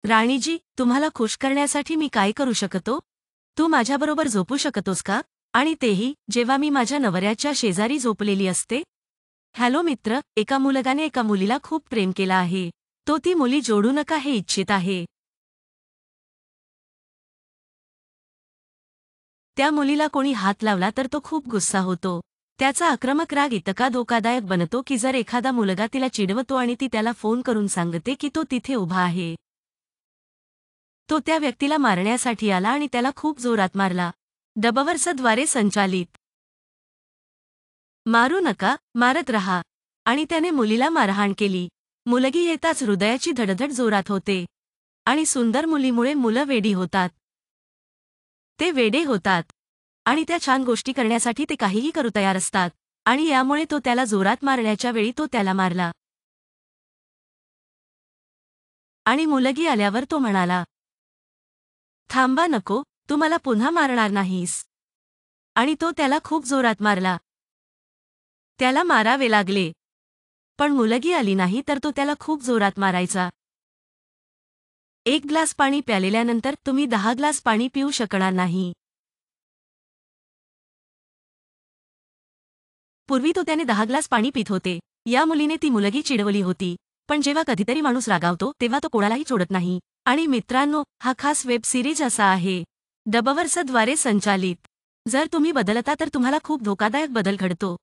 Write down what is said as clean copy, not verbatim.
राणीजी, तुम्हाला खुश करण्यासाठी मी काय करू शकतो? तू माझ्याबरोबर झोपू शकतोस का? आणि तेही, जेव्हा मी माझ्या नवऱ्याच्या शेजारी झोपलेली असते? हॅलो मित्र, एका मुलगाने एका मुलीला खूप प्रेम केला आहे. तो ती मुली जोडू नका हे इच्छित आहे. त्या मुलीला कोणी हात लावला तर तो खूप गुस्सा होतो. त्याचा आक्रमक राग इतका धोकादायक बनतो की जर एखादा मुलगा तिला चिडवतो आणि ती त्याला फोन करून सांगते की तो तिथे उभा आहे. तो त्या व्यक्तीला मारण्यासाठी आला आणि त्याला खूप जोरात मारला. डबवर्सद्वारे संचालित. मारू नका, मारत रहा. आणि त्याने मुलीला मारहाण केली. मुलगी येताच हृदयाची धडधड जोरात होते. आणि सुंदर मुलीमुळे मुलं वेडी होतात. ते वेडे होतात. आणि त्या छान गोष्टी करण्यासाठी ते काहीही करू तयार असतात. आणि यामुळे तो त्याला जोरात मारण्याच्या वेळी तो त्याला मारला. आणि मुलगी आल्यावर तो म्हणाला, थांबा नको, तू मला पुन्हा मारणार नाहीस. आणि तो त्याला खूप जोरात मारला. त्याला मारावे लागले. पण मुलगी आली नाही तर तो त्याला खूप जोरात मारायचा. 1 ग्लास पाणी प्यालेल्यानंतर तुम्ही 10 ग्लास पाणी पिऊ शकणार नाही. पूर्वी तो त्याने 10 ग्लास पाणी पित होते. या मुलीने ती मुलगी चिडवली होती. पण जेव्हा कधीतरी माणूस रागावतो तेव्हा तो कोणालाही सोडत नाही. आणि मित्रांनो, हा खास वेब सिरीज असा आहे. डबवर्सद्वारे संचालित. जर तुम्ही बदलता तर तुम्हाला खूप धोकादायक बदल घडतो.